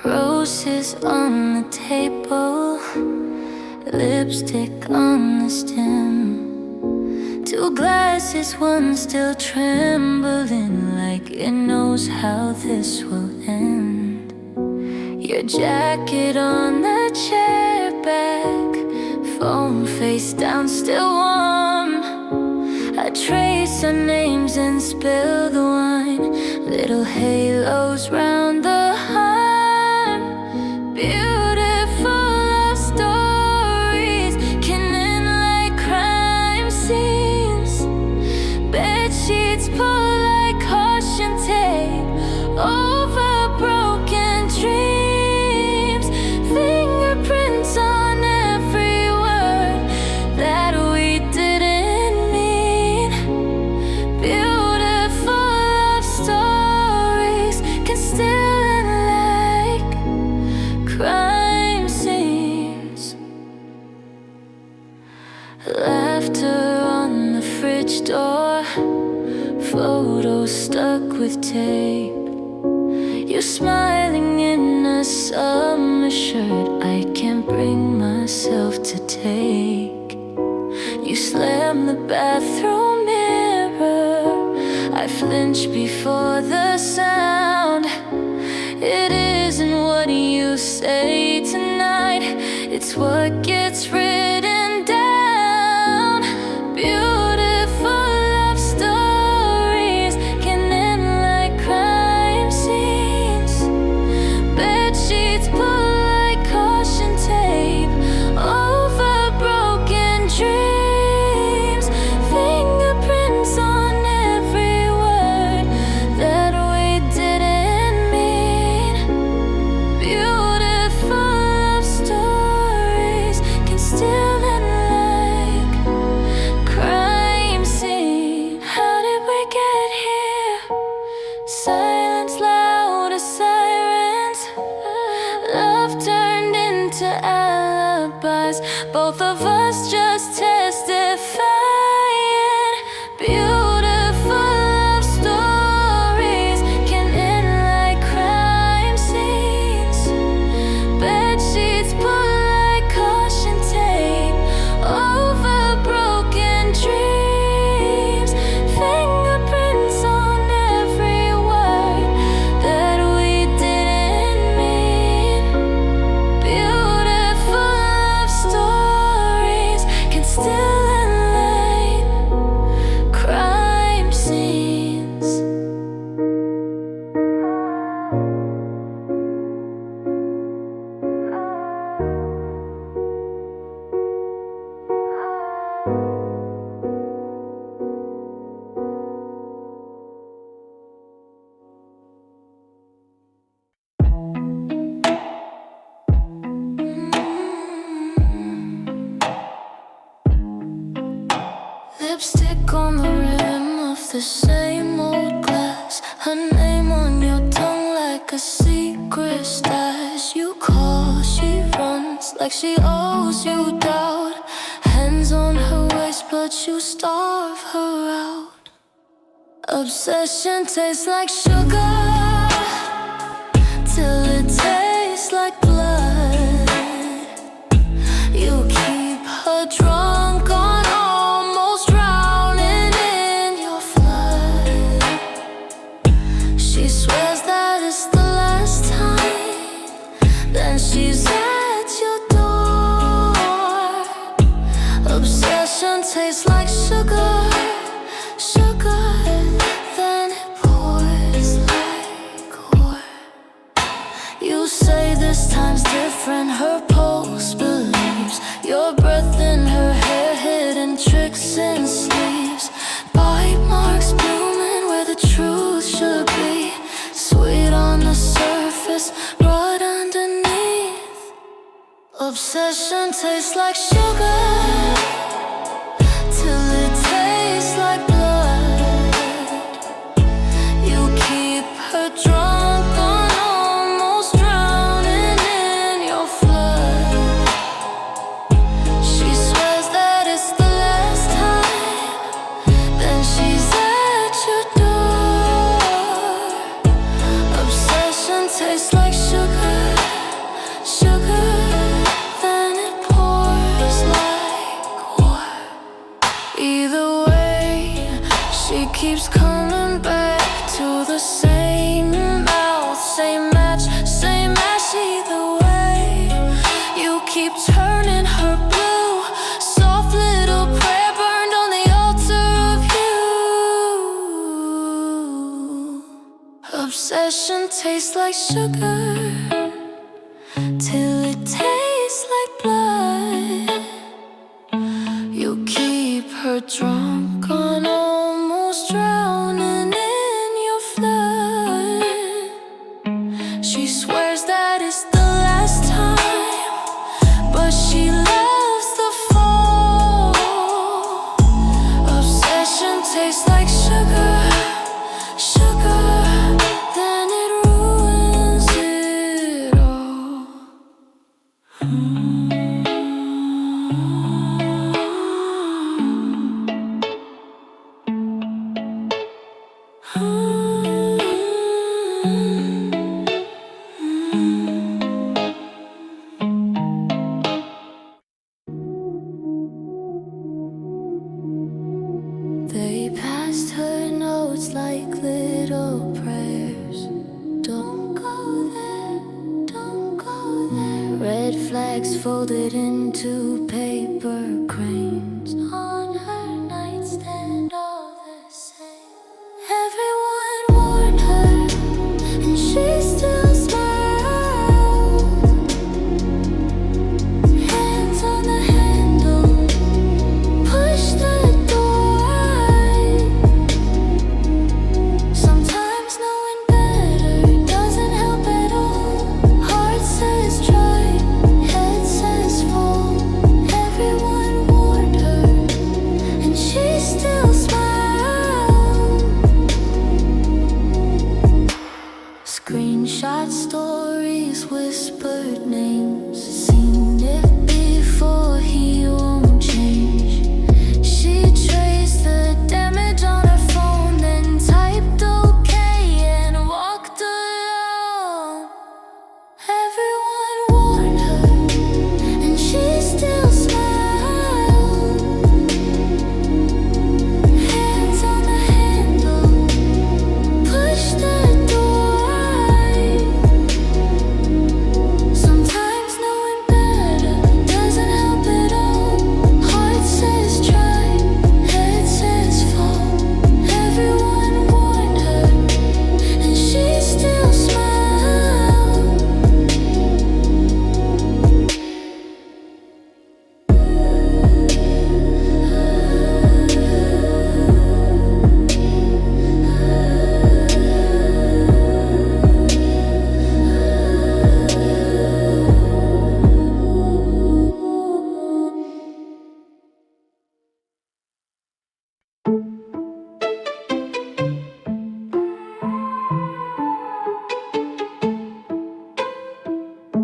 Roses on the table, lipstick on the stem. Two glasses, one still trembling, like it knows how this will end. Your jacket on the chair back, phone face down, still warm. I trace our names and spill the wine, little halos round the harm. Beautiful love stories can end like crime scenes. Bed sheets pull like caution tape over broken dreams. Fingerprints on every word that we didn't mean. Beautiful love stories can still end like crime scenes. Laughter on the fridge door, photos stuck with tape. You smiling in a summer shirt I can't bring myself to take. You slam the bathroom mirror, I flinch before the sound. It isn't what you say tonight, it's what gets written down. Beautiful love stories can end like crime scenes. Bed sheets pull like caution tape over broken dreams. Fingerprints on every word that we didn't mean. Beautiful love stories can still end like crime scene. How did we get here? Silence loud as sirens. Love turned into alibis, both of us just testifying. Beautiful love stories can end like crime scenes. Bed sheets pull like caution tape over broken dreams. Fingerprints on every word that we didn't mean. Beautiful love stories can still end like crime scenes. Lipstick on the rim of the same old glass. Her name on your tongue like a secret stash. You call, she runs like she owes you doubt. Hands on her waist, but you starve her out. Obsession tastes like sugar till it tastes like blood. You keep her drunk on almost drowning in your flood. She swears that it's the last time, then she's at your door. Obsession tastes like sugar, sugar, then it pours like war. You say this time's different, her pulse believes. Your breath in her hair, hidden tricks in sleeves. Bite marks blooming where the truth should be. Sweet on the surface, right underneath. Obsession tastes like sugar till it tastes like blood. You keep her drunk on almost drowning in your flood. She swears that it's the last time, then she's at your door. Obsession tastes like sugar. tastes like sugar till it tastes like blood. You keep her drunk on almost drowning in your flood. She swears that it's the last time, but she loves the fall. Obsession tastes like sugar, sugar, then it ruins it all. They passed her notes like little prayers. Don't go there, don't go there. Red flags folded into paper cranes on her nightstand, all the same. Everyone warned her, and she still smiled. Hands on the handle, push the door. Sometimes knowing better doesn't help at all. Heart says try, head says fall. Everyone warned her, and she still smiled. Screenshot stories, whispered names. Seen it before, he won't change. She traced the damage on her phone, then typed okay and walked alone. Everyone warned her, and she still smiled. Hands on the handle, push the door. Sometimes knowing better doesn't help at all. Heart says try, head says fall. Everyone warned her, and she still smiled.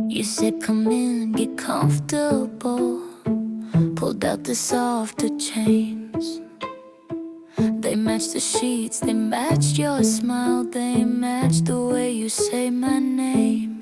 You said come in, get comfortable. Pulled out the softer chains. They matched the sheets, they matched your smile, they matched the way you say my name.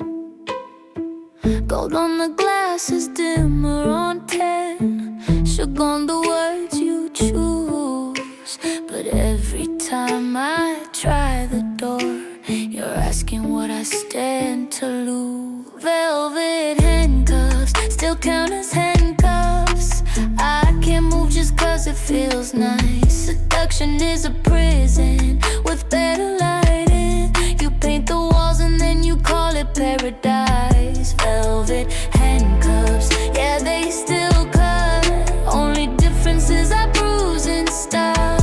Gold on the glass is dimmer on 10. Shook on the words you choose. But every time I try the door, you're asking what I stand to lose. Velvet handcuffs still count as handcuffs. I can't move just cause it feels nice. Seduction is a prison with better lighting. You paint the walls and then you call it paradise. Velvet handcuffs, yeah, they still cut. Only difference is I bruise in style.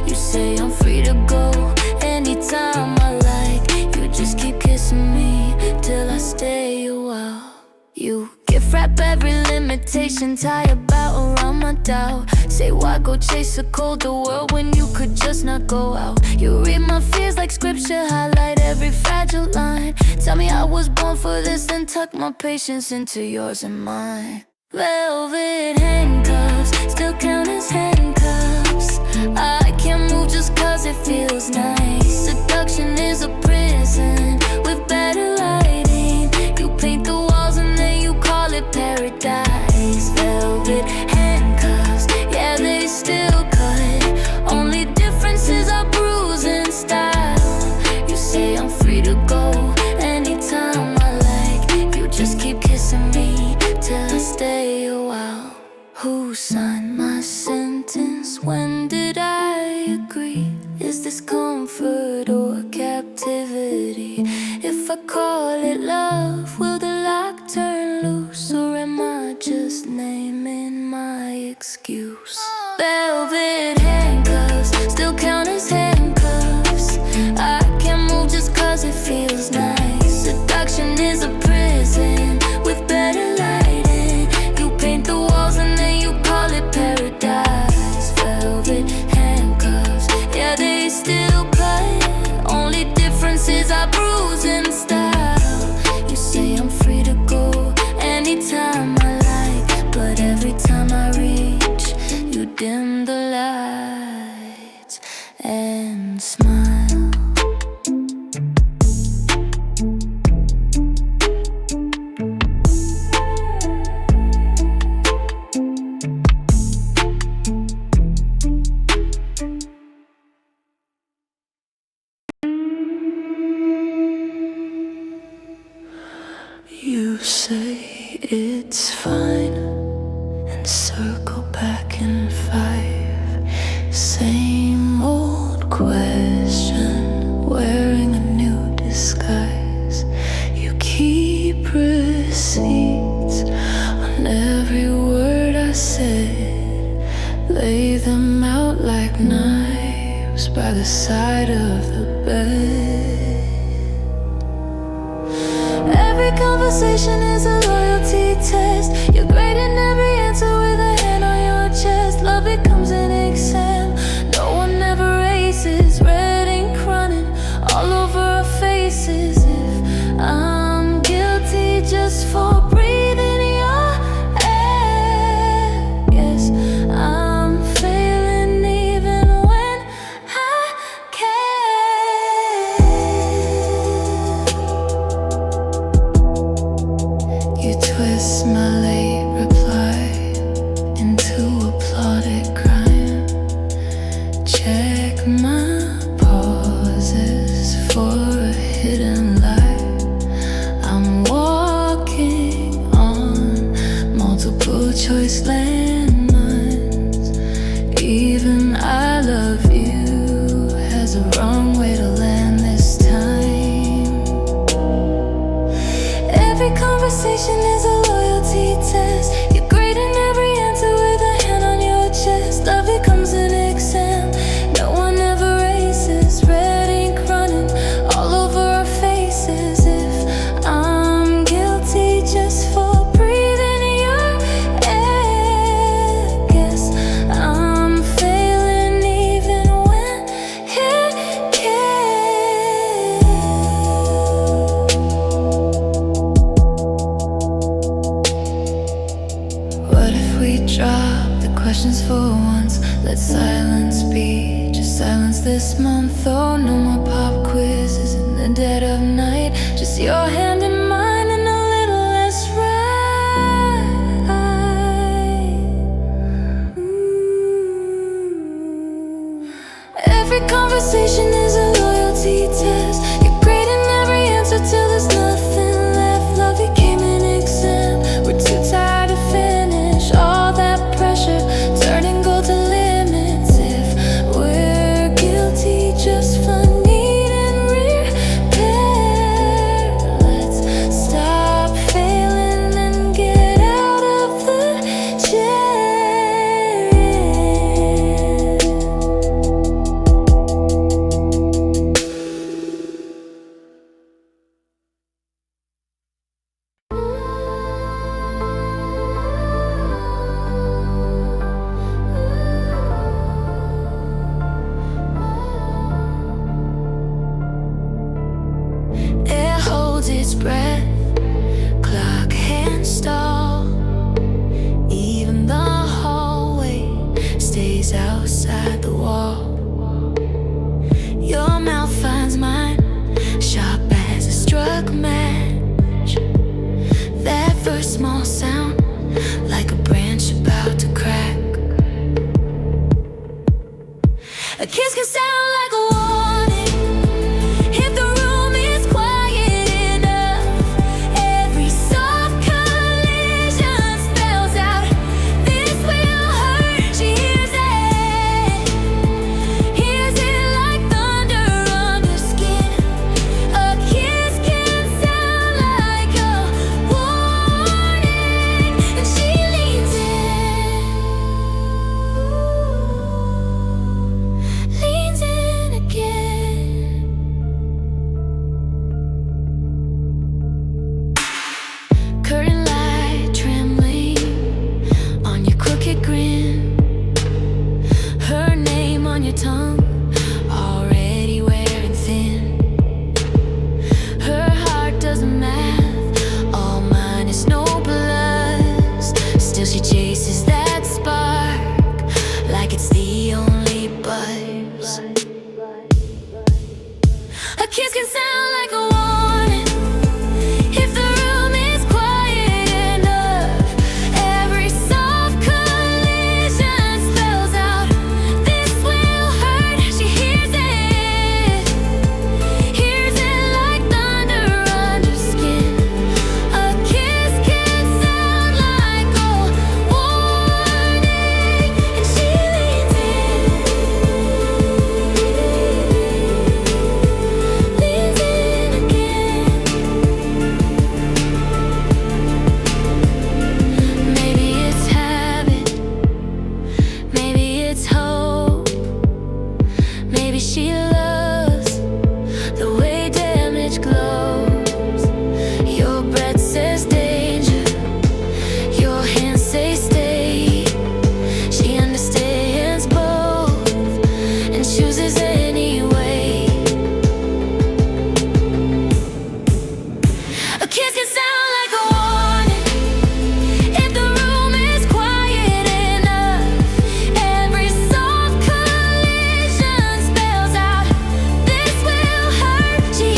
You say I'm free to go anytime I like. You just keep kissing me till I stay a while. You gift wrap every limitation, tie a bow around my doubt. Say why go chase a colder world when you could just not go out. You read my fears like scripture, highlight every fragile line. Tell me I was born for this, then tuck my patience into yours and mine. Velvet handcuffs still count as handcuffs. I can't move just cause it feels nice. Seduction is a prison with better lighting. You paint the walls and then you call it paradise. Velvet handcuffs, yeah, they still cut. Only difference is I bruise in style. You say I'm free to go anytime I like. You just keep kissing me till I stay a while. Who signed my sentence? When did I agree? Is this comfort or captivity? love? Will the lock turn loose, or am I just naming my excuse? Velvet handcuffs still count as handcuffs. I can't move just cause it feels nice. Seduction is a prison with better lighting. You paint the walls and then you call it paradise. Velvet handcuffs, yeah, they still cut. Only difference is I bruise in style. You say I'm free to go anytime I like, but every time I reach, you dim the lights and smile. You say it's fine and circle back in 5. Same old question, wearing a new disguise. You keep receipts on every word I said. Lay them out like knives by the side of the bed. Every conversation is a loyalty test. You're grading every answer with a hand on your chest. Love becomes an exam no one ever aces. Red ink running all over our faces. If I'm guilty just for breathing your air, yes, I'm failing even when I care. You twist my late reply into a plotted crime. Check my pauses for a hidden lie. I'm walking on multiple choice landmines. Even I love you has a wrong way to land this time. Every conversation is a loyalty test. You're grading every answer with a hand on your chest. Love becomes an exam no one ever aces. Red ink running all over our faces. If I'm guilty just for breathing your air, guess I'm failing even when you care. What if we drop the questions for once? Let silence be just silence this month. Oh, no more pop quizzes in the dead of night. Just your hand in mine and a little less right. Every conversation is a loyalty test. You're grading every answer till there's nothing left. Love became an exam. We're too tired to finish all that pressure, turning gold to limits. If we're guilty wicked grin. Her name on your tongue, already wearing thin. Her heart doesn't math, all mine is no plus. Still she chases that spark like it's the only buzz. A kiss can sound like a warning if the room is quiet enough. Every soft collision spells out this will hurt. She hears it like thunder under skin. A kiss can sound like a warning, and she leans in again. Maybe it's habit, maybe it's hope, maybe she loves the way damage glows. Your breath says danger, your hands say stay. She understands both and chooses anyway. A kiss can sound like a warning if the room is quiet enough. Every soft collision spells out this will hurt. She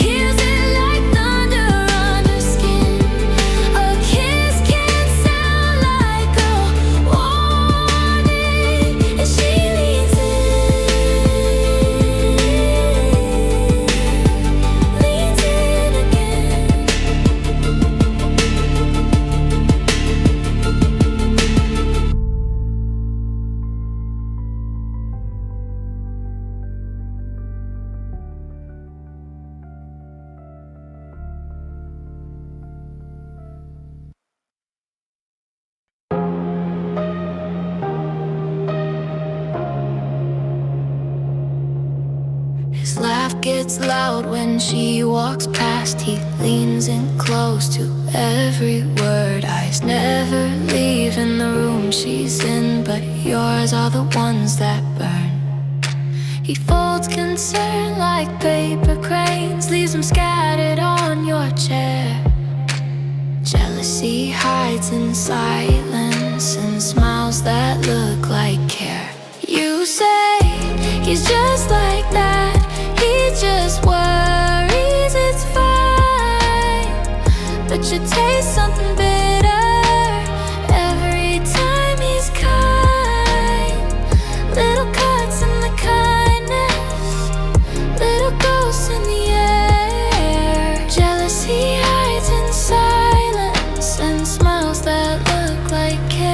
hears it like thunder under skin. A kiss can sound like a warning, and she leans in again. His laugh gets loud when she walks past. He leans in close to every word. Eyes never leaving the room she's in, but yours are the ones that burn. He folds concern like paper cranes, leaves them scattered on your chair. Jealousy hides in silence and smiles that look like care. You say he's just like that, he just worries, it's fine. But you taste something bitter every time he's kind. Little cuts in the kindness, little ghosts in the air. Jealousy hides in silence and smiles that look like care.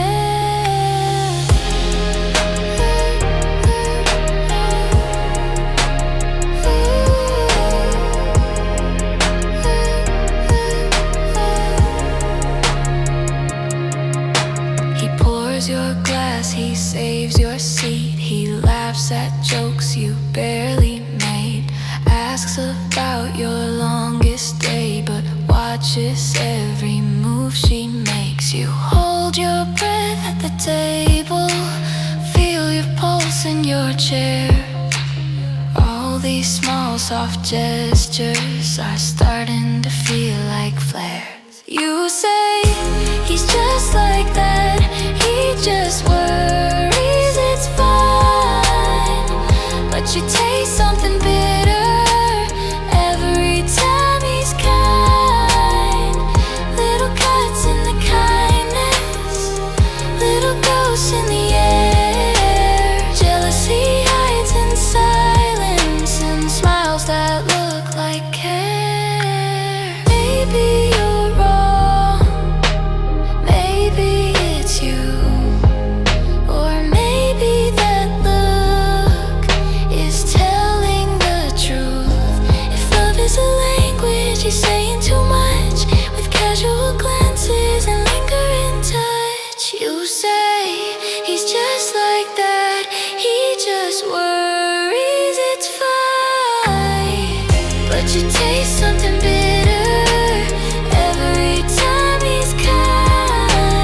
He pours your glass, he saves your seat. He laughs at jokes you barely made, asks about your longest day, but watches every move she makes. You hold your breath at the table, feel your pulse in your chair. All these small soft gestures are starting to feel like flares. You say he's just like that, he just worries, it's fine. But you taste something bitter every time he's kind. Little cuts in the kindness, little ghosts in the air. Jealousy hides in silence and smiles that look like care. Maybe you're wrong, maybe it's you, or maybe that look is telling the truth. If love is a language, he's saying too much with casual glances and lingering touch. You say he's just like that, he just worries, it's fine. But you taste something bitter every time he's kind.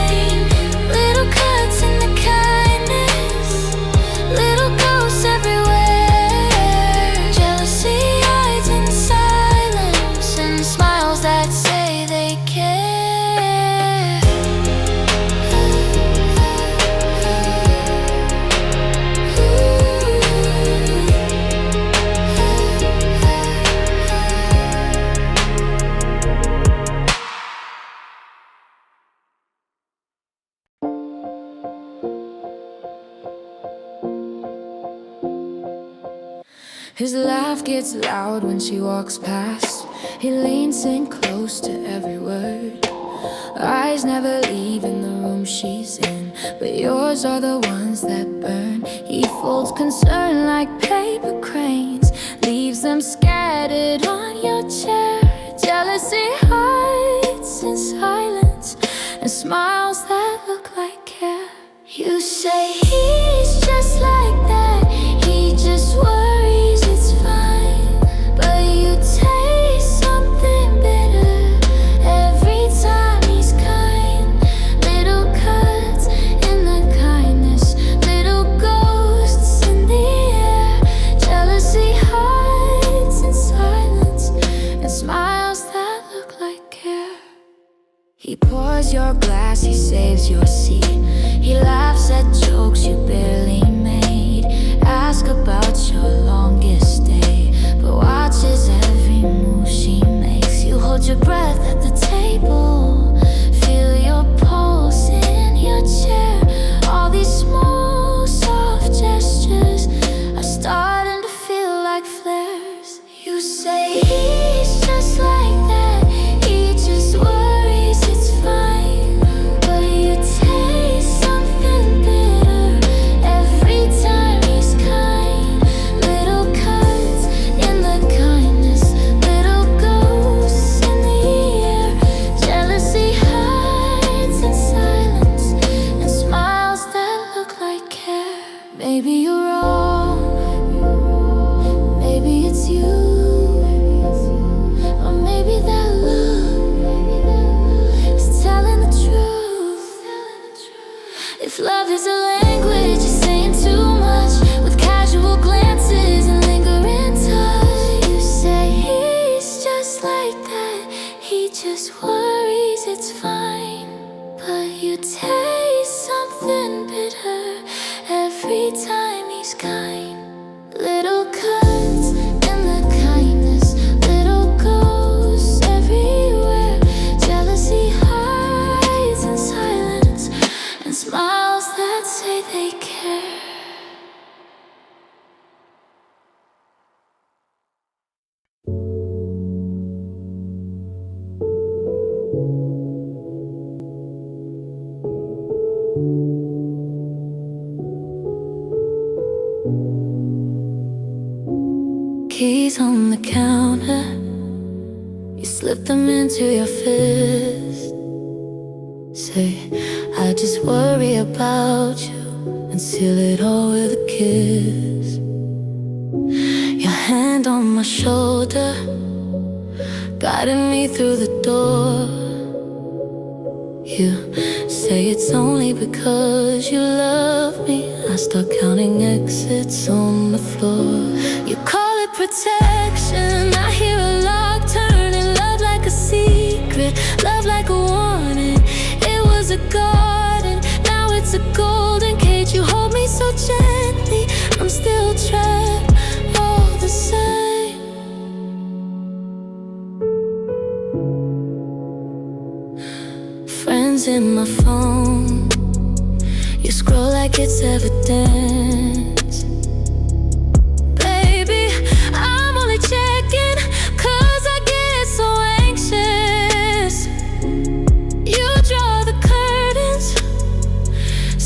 His laugh gets loud when she walks past. He leans in close to every word. Eyes never leaving the room she's in, but yours are the ones that burn. He folds concern like paper cranes, leaves them scattered on your chair. Jealousy hides in silence and smiles that look like care. You say he's just like that, he just worries it's fine, but you taste something bitter every time he's kind. Little cuts in the kindness, little ghosts in the air. Jealousy hides in silence and smiles that look like care. He pours your glass, he saves your seat. He laughs at jokes you barely made. Ask about your longest day, but watches every move she makes. You hold your breath at the table, feel your pulse in your chair. All these small, soft gestures are starting to feel like flares. You say he's just like that, he just worries it's fine, but you taste something bitter every time he's kind. Little cuts in the kindness, little ghosts in the air. Jealousy hides in silence and smiles that look like care. Maybe you're wrong, maybe it's you, or maybe that look is telling the truth. If love is a language, you're saying too much with casual glances and lingering touch. You say he's just like that, he just worries it's fine, but you taste something bitter every time he's kind. Little cuts in the kindness, little ghosts everywhere. Jealousy hides in silence and smiles that say they care. Keys on the counter, you slip them into your fist. Say, I just worry about you, and seal it all with a kiss. Your hand on my shoulder, guiding me through the door. You say it's only because you love me. I start counting exits on the floor. You call it protection, I hear a lock turning. Love like a secret, love like a warning. It was a garden, now it's a golden cage. You hold me so gently, I'm still trapped all the same. Friends in my phone, you scroll like it's evidence. Baby, I'm only checking 'cause I get so anxious. You draw the curtains,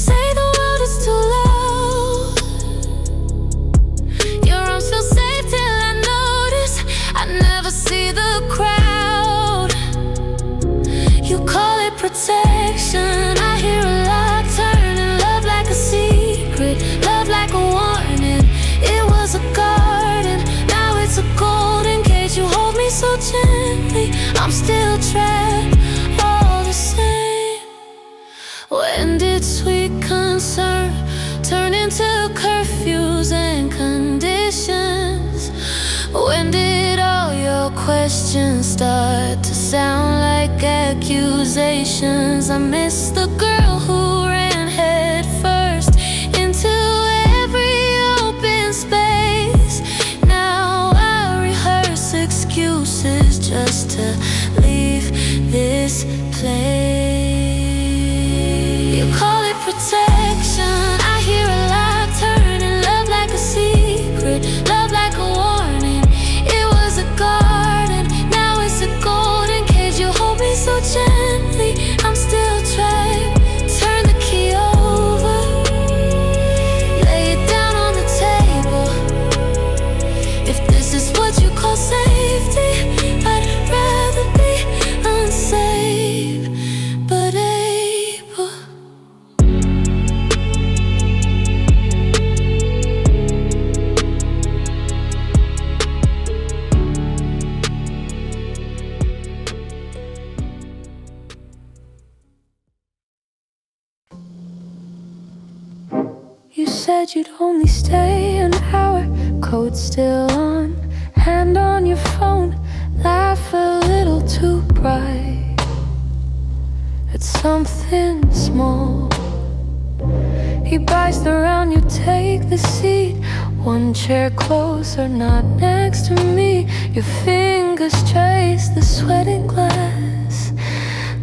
say the world is too loud. Your arms feel safe till I notice I never see the crowd. You call it protection, I hear a lock turning. Love like a secret, love like a warning. It was a garden, now it's a golden cage. You hold me so gently, I'm still trapped all the same. When did sweet concern turn into curfews and conditions? When did all your questions start to sound like accusations? I miss the girl who ran head first into every open space. Now I rehearse excuses just to leave this place. You call it protection, I hear a lock turning. Love like a secret, love like a war. said you'd only stay an hour. Code still on, hand on your phone. Laugh a little too bright at something small. He bites the round, you take the seat. One chair closer, not next to me. Your fingers trace the sweating glass,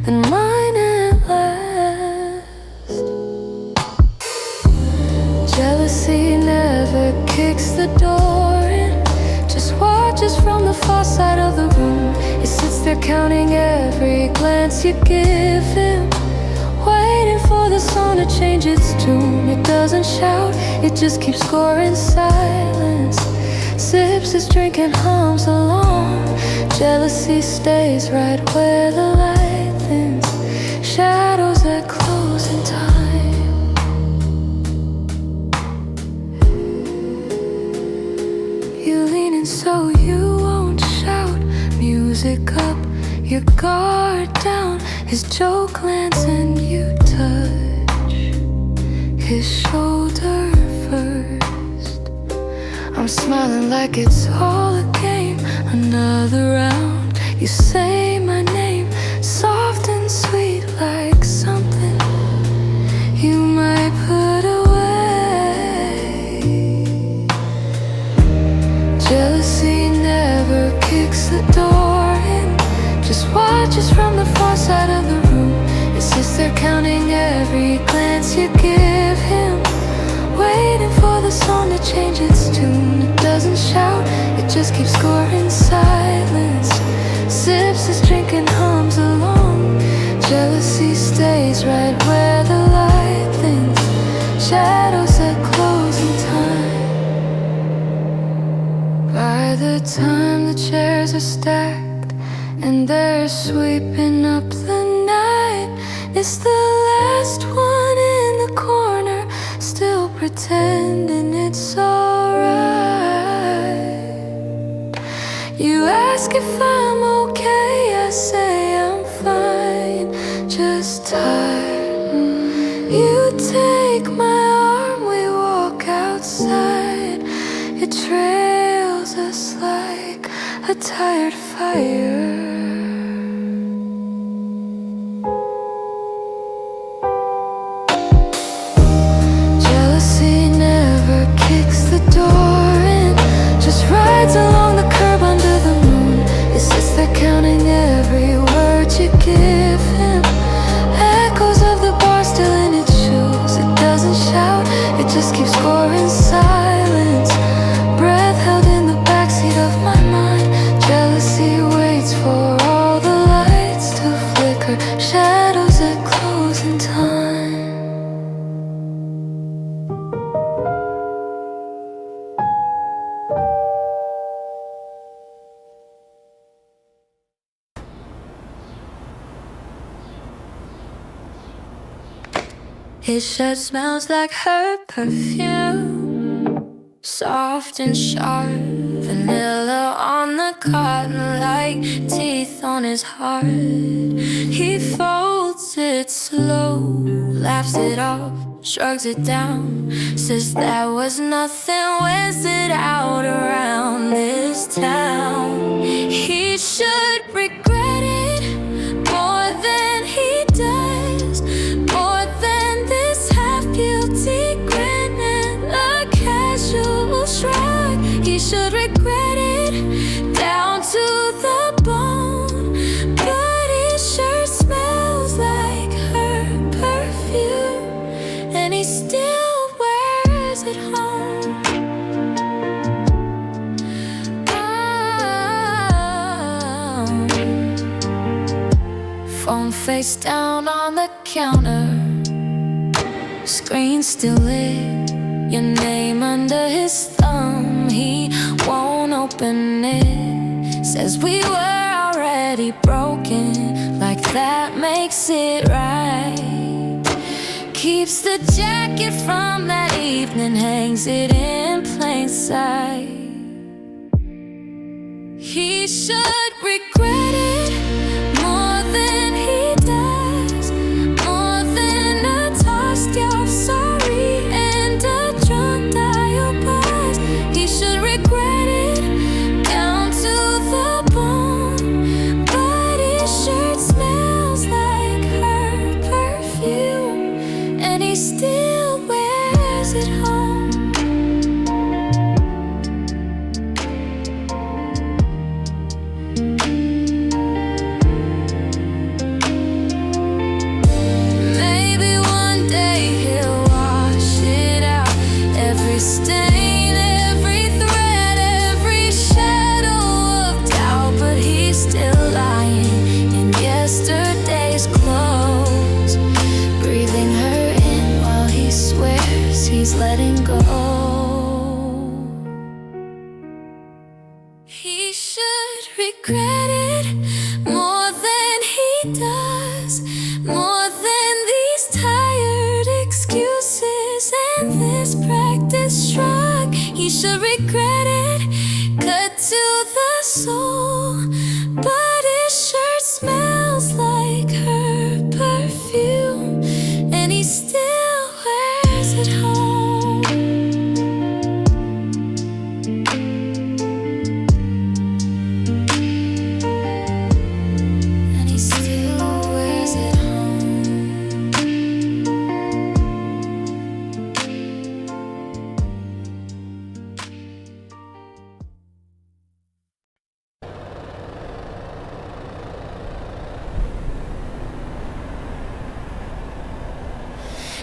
then mine at last. Jealousy never kicks the door in, just watches from the far side of the room. It sits there counting every glance you give him, waiting for the song to change its tune. It doesn't shout, it just keeps score in silence. Sips his drink and hums along. Jealousy stays right where the light thins, shadows that close in time. You lean in so you won't shout. Music up, your guard down. His joke lands and you touch his shoulder first. I'm smiling like it's all a game. Another round, you say my name, soft and sweet like something you might put away. Jealousy never kicks the door in, just watches from the far side of the room. It sits there counting every glance you give him, waiting for the song to change its tune. It doesn't shout, it just keeps score in silence. Sips his drink and hums along. Jealousy stays right where the light thins, shadows that close in time. By the time the chairs are stacked and they're sweeping up the night, it's the last one in the corner, still pretending it's alright. You ask if I'm okay, I say I'm fine, just tired. You take my arm, we walk outside. It trails us like a tired fire. Rides along the curb under the moon. It sits there counting every word you give him. Echoes of the bar still in its shoes. It doesn't shout, it just keeps score in silence. Breath held in the backseat of my mind. Jealousy waits for all the lights to flicker, shadows that close in time. His shirt smells like her perfume, soft and sharp, vanilla on the cotton, like teeth on his heart. He folds it slow, laughs it off, shrugs it down, says that was nothing, wears it out around this town. He should regret it more than he does, more than this half-guilty grin and a casual shrug. He should regret it down to the bone, but his shirt smells like her perfume, and he still wears it home. Phone face down on the counter, screen still lit, your name under his thumb. He won't open it, says we were already broken, like that makes it right. Keeps the jacket from that evening, hangs it in plain sight. He should regret it more than he does, more than a tossed off sorry and a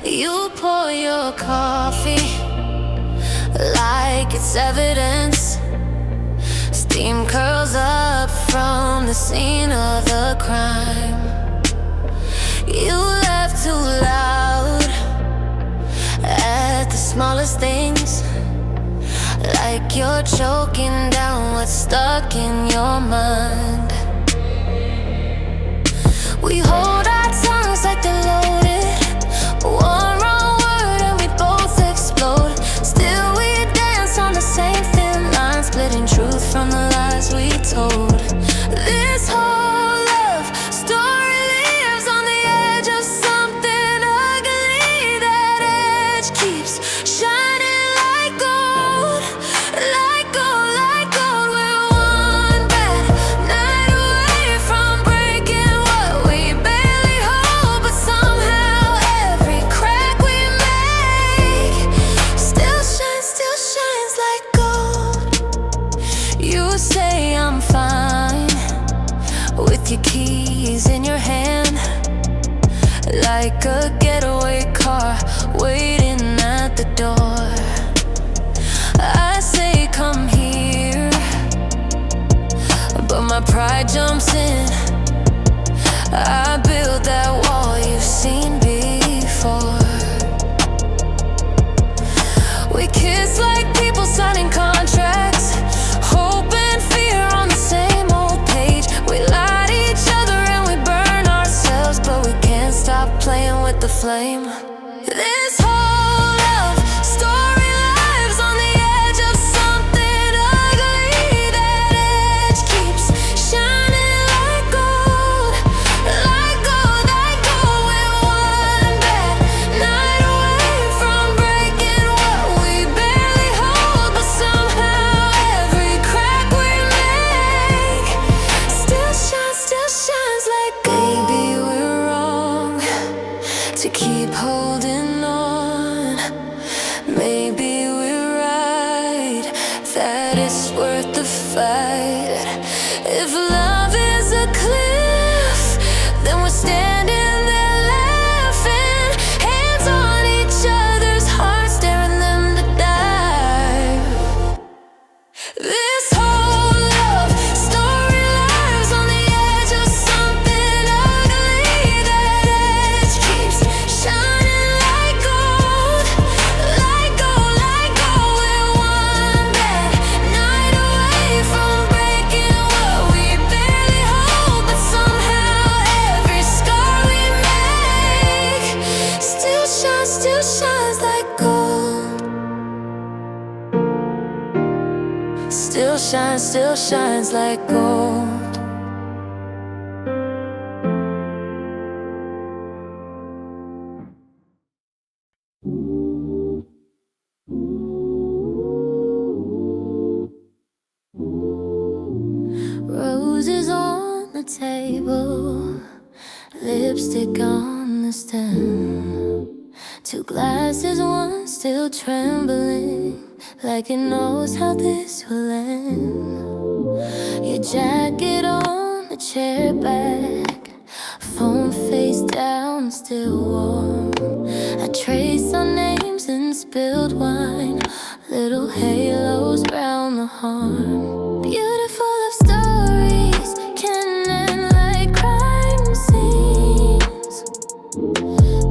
You pour your coffee like it's evidence. Steam curls up from the scene of the crime. You laugh too loud at the smallest things, like you're choking down what's stuck in your mind. We hold our tongues like they're loaded. One wrong word and we both explode. Still we dance on the same thin line, splitting truth from the lies we told. This whole love story lives on the edge of something ugly. That edge keeps shining like gold, like gold, like gold. We're one bad night away from breaking what we barely hold, but somehow every crack we make still shines like gold. You say I'm fine with your keys in your hand, like a getaway car waiting at the door. I say come here, but my pride jumps in. I build that wall you've seen before. We kiss like people signing contracts, hope and fear on the same old page. We lie to each other and we burn ourselves, but we can't stop playing with the flame. This whole love story lives on the edge of something ugly. That edge keeps shining like gold, like gold, like gold. We're one bad night away from breaking what we barely hold, but somehow every crack we make still shines like gold. Baby, we're wrong to keep holding on. Maybe we're right that it's worth the fight. If love is a cliff, then we're standing there laughing, hands on each other's hearts, daring them to dive. This whole love story lives on the edge of something ugly. That edge keeps shining like gold, like gold, like gold. We're one bad night away from breaking what we barely hold, but somehow every scar we make still shines like gold. Still shines like gold. Roses on the table, lipstick on the stem. Two glasses, one still trembling, like it knows how this will end. Your jacket on the chair back, phone face down, still warm. I trace our names in spilled wine, little halos round the harm. Beautiful love stories can end like crime scenes.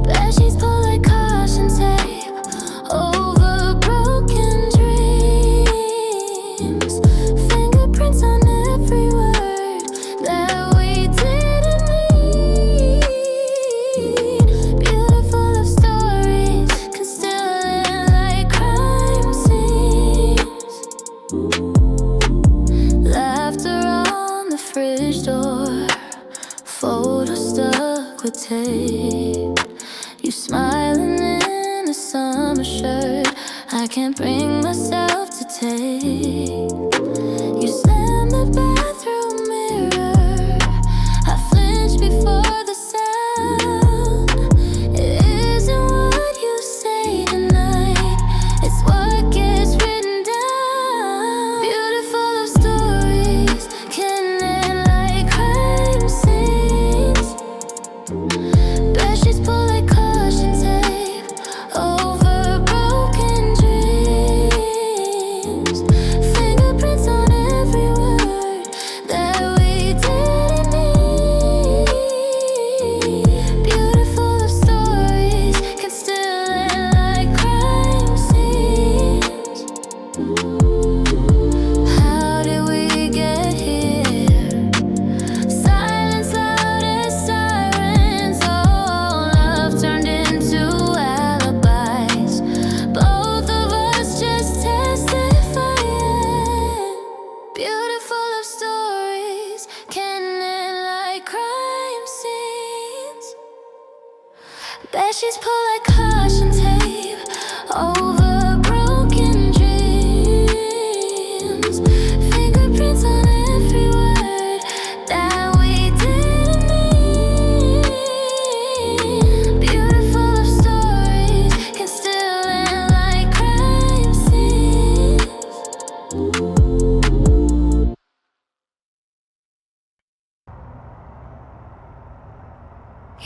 Bedsheets pull like caution tape over broken dreams. Fingerprints on every word that we didn't mean. Beautiful love stories can still end like crime scenes. Laughter on the fridge door, photo stuck with tape. You smiling in a summer shirt, I can't bring myself to take. You slam the bathroom mirror, I flinch before the sound. It isn't what you say tonight, it's what gets written down. Beautiful love stories can end like crime scenes. Bedsheets pull like caution tape She's put like caution tape over broken dreams. Fingerprints on every word that we didn't mean. Beautiful of stories can still end like crime scenes.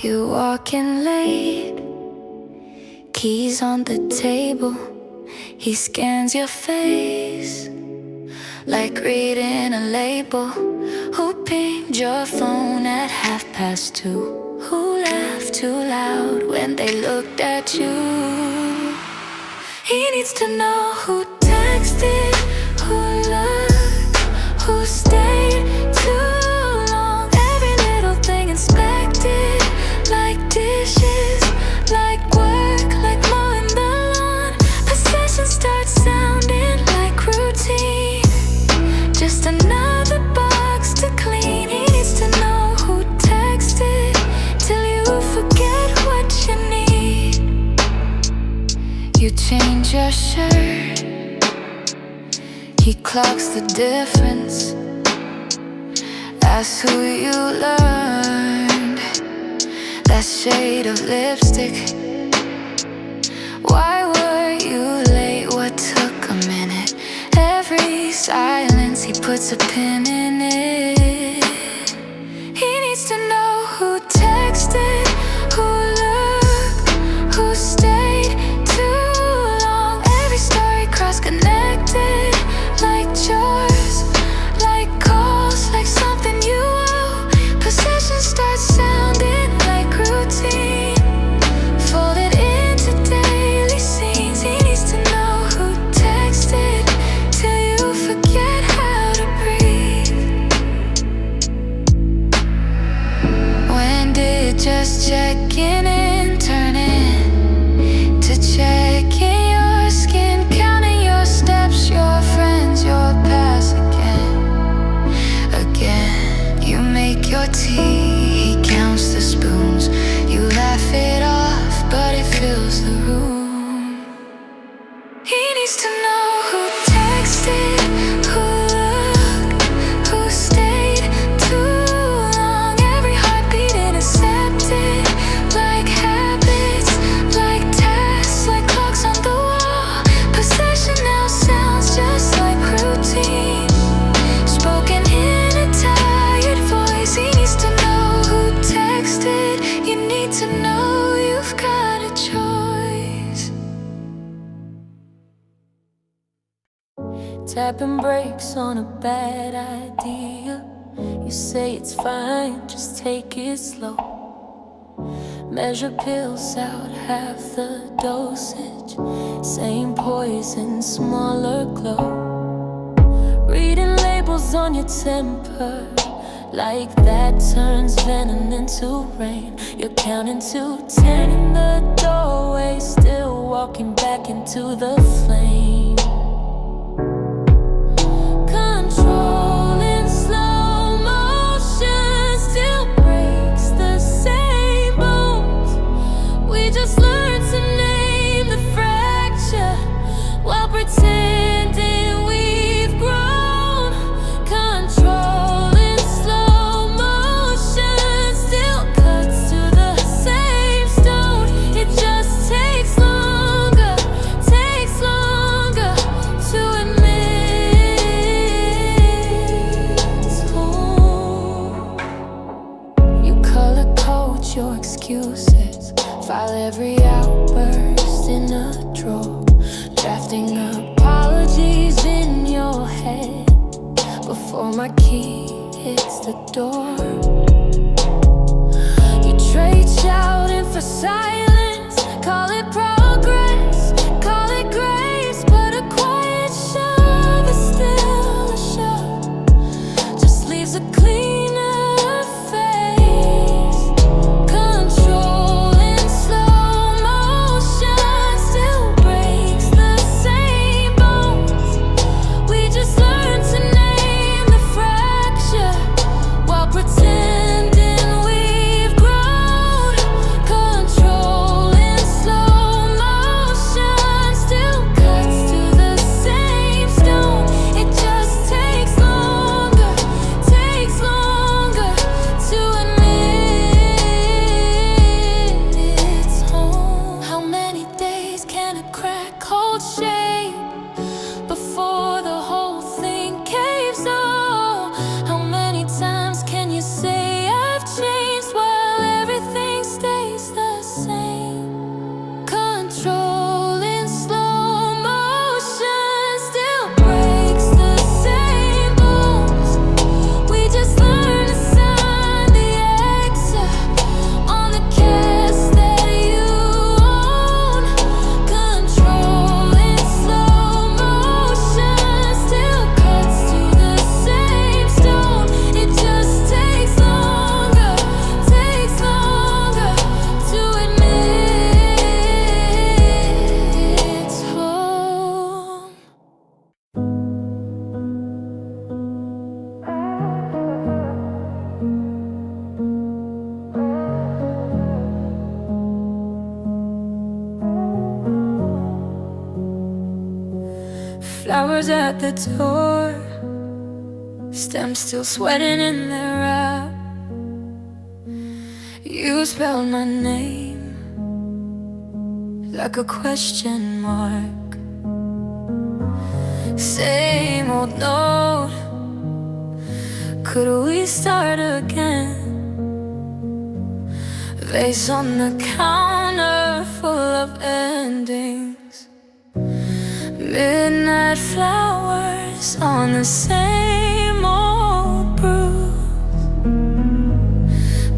You walk in late, keys on the table. He scans your face like reading a label. Who pinged your phone at 2:30? Who laughed too loud when they looked at you? He needs to know who texted, who looked, who stayed too long. Every little thing inspected, like dishes, like work, like mowing the lawn. Possession starts sounding like routine, just another box to clean. He needs to know who texted till you forget what you need. You change your shirt, he clocks the difference. That's who you learned, that shade of lipstick. Why were you late? What took a minute? Every silence, he puts a pin in it. He needs to know who texted, who looked, who stayed too long. Every story cross-connected, like chores, like calls, like something you owe. Possession starts sounding like routine, folded into daily scenes. He needs to know who texted till you forget how to breathe. When did just checking in turn into checking your skin, counting your steps, your friends, your past again? You make your tea, he counts the spoons. You laugh it off, but it fills the room. He needs to know who texted, who looked, who stayed too long. Every heartbeat intercepted, like habits, like tasks, like clocks on the wall. Possession now sounds just like routine, spoken in a tired voice. He needs to know who texted. You need to know you've got a choice. Tapping brakes on a bad idea. You say it's fine, just take it slow. Measure pills out half the dosage. Same poison, smaller glow. Reading labels on your temper, like that turns venom into rain. You're counting to 10 in the doorway, still walking back into the flame. Control in slow motion still breaks the same bones. We just learned to name the fracture while pretending we've grown. Control in slow motion still cuts to the same stone. It just takes longer to admit. You color code your excuses, file every outburst in a drawer, drafting apologies in your head before my key hits the door. You trade shouting for silence, call it progress, call it grace, but a quiet shove is still a shove, just leaves a cleaner face. Control in slow motion still breaks the same bones. We just learned to name the fracture while pretending we've grown. Control flowers at the door, stems still sweating in their wrap. You spelled my name like a question mark. Same old note, could we start again? Vase on the counter full of endings. Midnight flowers on the same old bruise.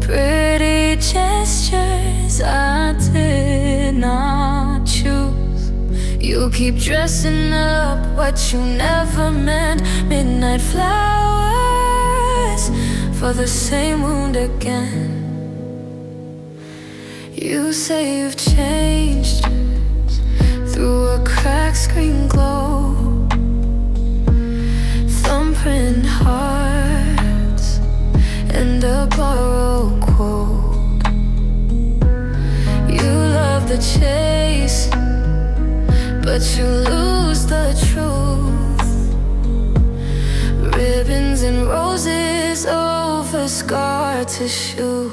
Pretty gestures I did not choose. You keep dressing up what you never meant. Midnight flowers for the same wound again. You say you've changed through a cracked screen glow. Thumbprint hearts and a borrowed quote. You love the chase, but you lose the truth. Ribbons and roses over scar tissue.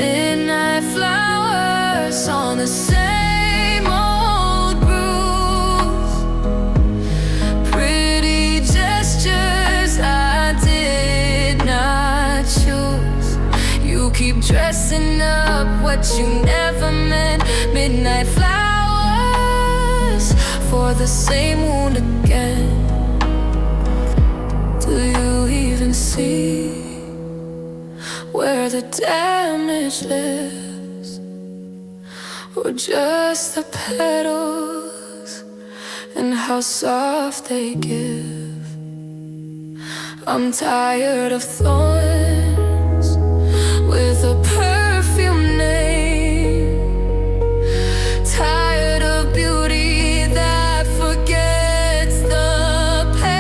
Midnight flowers on the same old bruise. Pretty gestures I did not choose. You keep dressing up what you never meant. Midnight flowers for the same wound again. Do you even see where the damage lives, or just the petals and how soft they give? I'm tired of thorns with a perfume name. Tired of beauty that forgets the pain.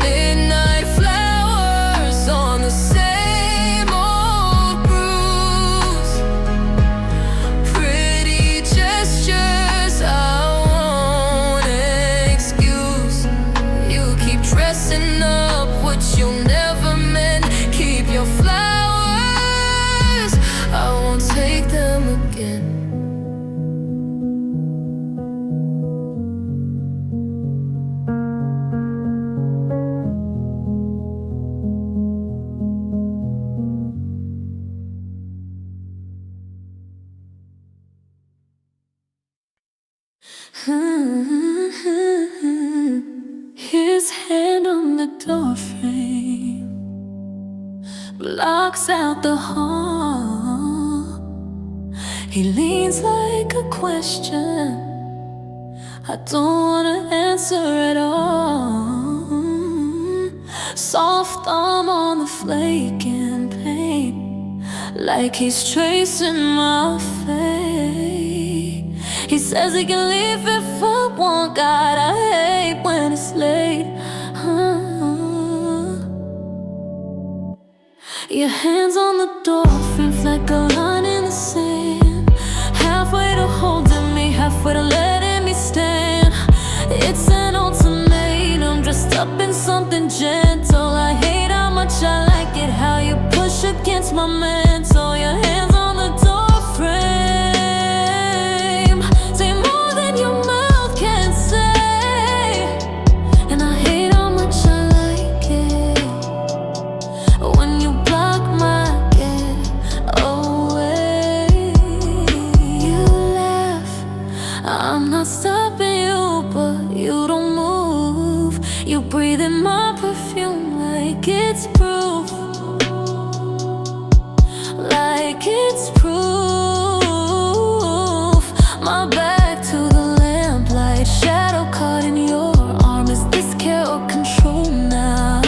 Midnight flowers on the same old bruise. Pretty gestures I won't excuse. You keep dressing up what you never meant. Keep your flowers, I won't take them again. His hand on the doorframe blocks out the hall. He leans like a question I don't wanna answer at all. Soft thumb on the flaking paint, like he's tracing my fate. He says he can leave if I want. God, I hate when it's late. Your hands on the door, feels like a line in the sand. Halfway to holding me, halfway to letting me stand. It's an ultimatum, dressed up in something gentle. I hate how much I like it, how you push against my mental. Your hands on the door frame say more than your mouth can say. And I hate how much I like it when you block my getaway. You laugh, I'm not stopping you, but you don't move. You breathe in my perfume like it's proof. Like it's proof. My back to the lamplight, shadow caught in your arm. Is this care or control now?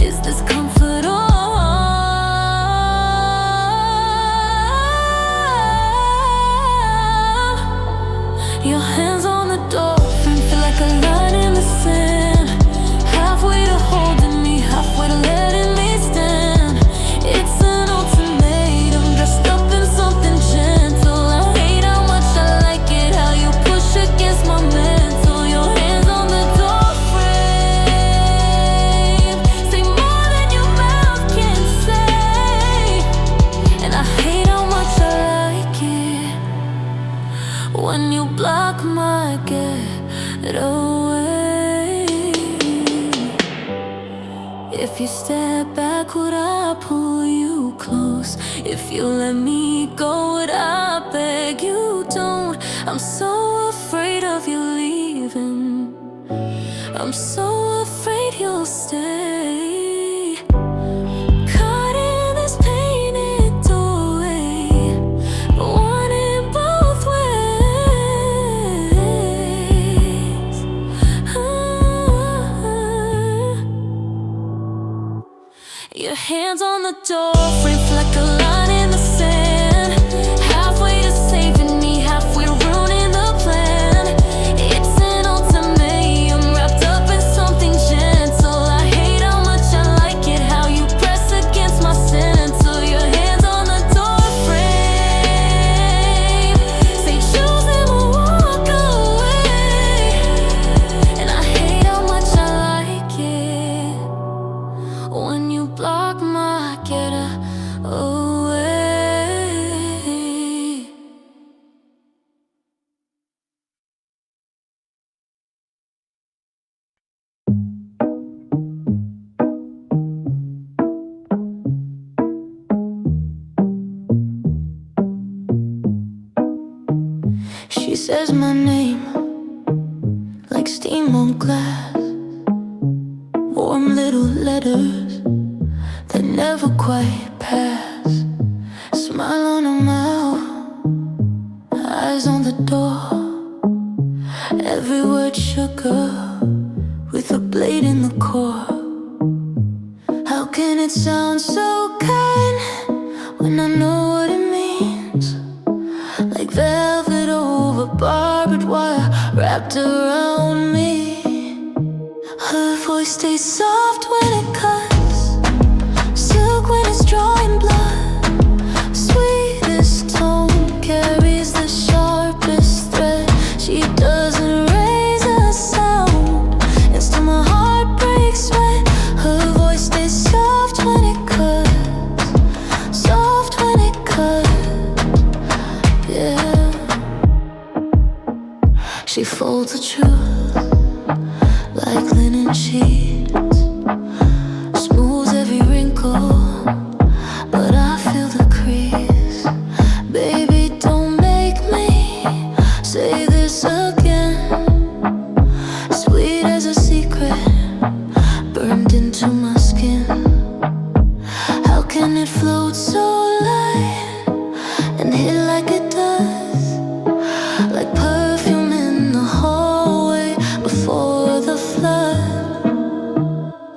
Is this comfort or harm? Your hands on the door frame feel like a line in the sand. Halfway to holding me, halfway to letting me stand. It's an ultimatum, dressed up in something gentle. I hate how If you step back, would I pull you close? If you let me go, would I beg you don't? I'm so afraid of you leaving. I'm so afraid you'll stay. Caught in this painted doorway, wanting both ways. Your hands on the door reflect a line in the sand. Halfway to saving me, halfway ruining the plan. It's an ultimatum wrapped up in something gentle. I hate how much I like it, how you press against my center. Your hands on the door frame say choose them or walk away. And I hate how much I like it when you block my getaway. She says my name like steam on glass, warm little letters that never quite pass. Smile on her mouth, eyes on the door. Every word sugar with a blade in the core. How can it sound so kind when I know what it means? Like velvet over barbed wire wrapped around me. Her voice stays soft when it cuts, silk when it's drawing blood. Sweetest tone carries the sharpest thread. She doesn't raise a sound, and still my heart breaks when her voice stays soft when it cuts, soft when it cuts, yeah. She folds the truth like linen sheets, smooths every wrinkle, but I feel the crease. Baby, don't make me say this again. Sweet as a secret, burned into my skin. How can it float so light and hit like it does? Like perfume in the hallway before the flood.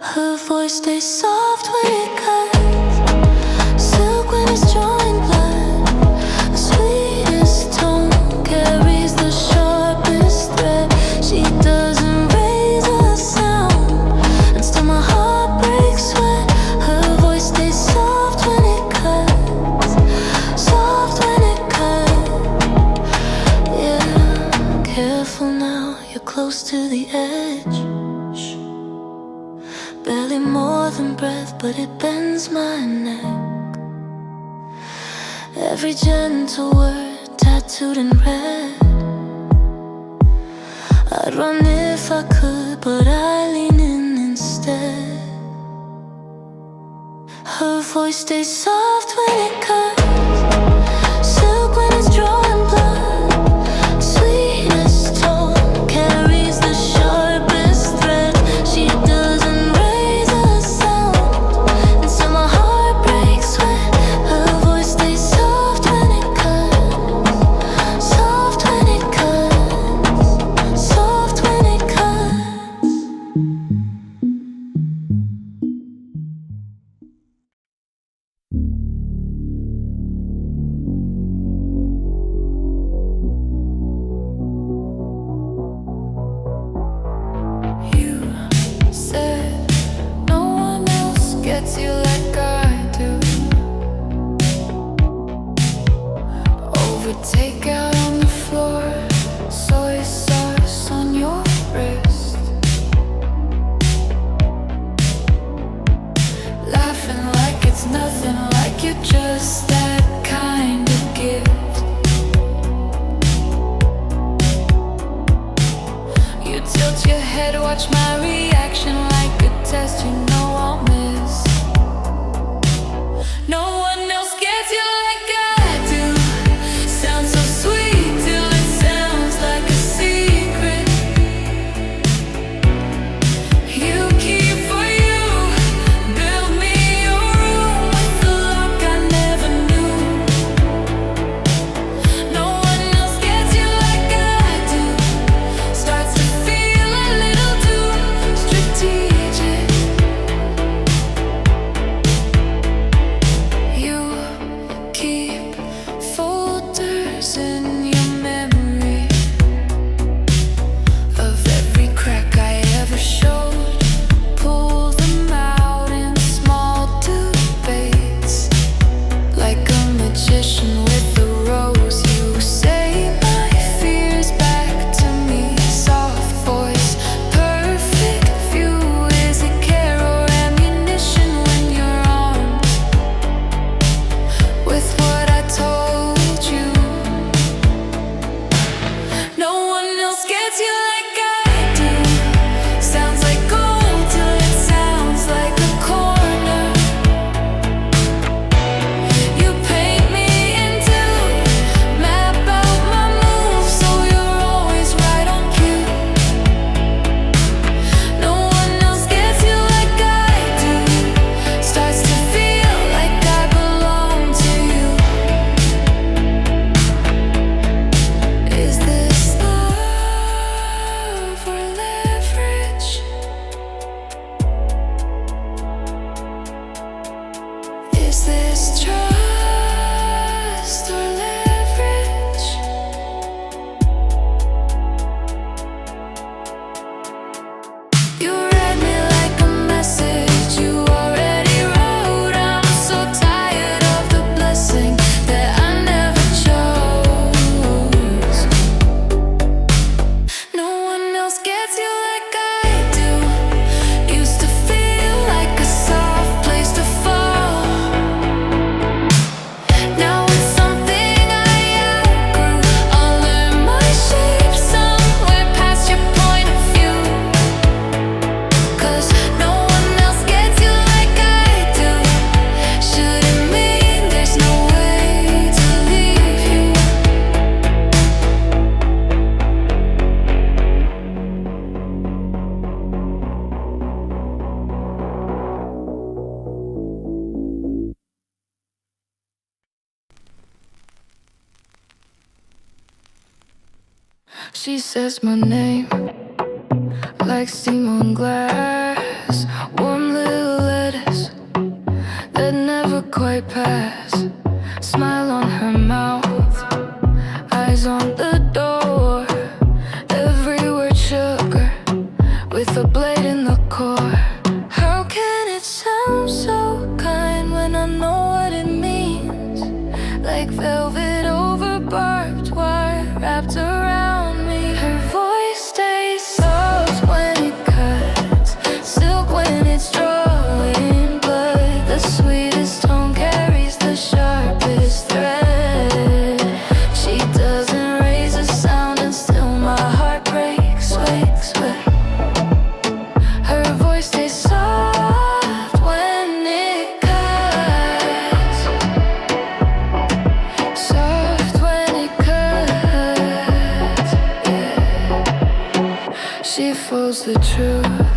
Her voice stays soft when it cuts, silk when it's drawing blood. The sweetest tone carries the sharpest thread. She doesn't raise a sound, and still my heart breaks when her voice stays soft when it cuts, soft when it cuts, yeah. Careful now, you're close to the edge. Shh. Barely more than breath, but it bends my neck. Every gentle word tattooed in red. I'd run if I could, but I lean in instead. Her voice stays soft when it cuts, silk when it's drawing blood. Sweetest tone carries the sharpest thread. She doesn't raise a sound, and so my heart breaks when her voice stays soft when it cuts, soft when it cuts, soft when it cuts. You said no one else gets you like I do. Overtake out on the floor, soy sauce on your wrist. Laughing like it's nothing, like you're just that kind of gift. You tilt your head, watch my reaction like a test. You know I'll miss. She says my name like steam on glass, warm little lettuce that never quite pass. Smile on her mouth, eyes on the door. Every word sugar with a blade in the core. How can it sound so kind when I know what it means? Like velvet over barbed wire wrapped around me. Her voice stays soft when it cuts, silk when it's drawing blood. The sweetest tone carries the sharpest thread. She doesn't raise a sound and still my heart breaks. Wait. Her voice stays soft when it cuts, soft when it cuts, yeah. She folds the truth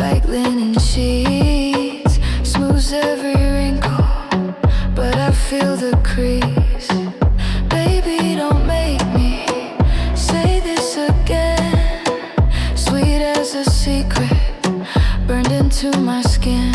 like linen sheets, smooths every wrinkle, but I feel the crease. Baby, don't make me say this again. Sweet as a secret, burned into my skin.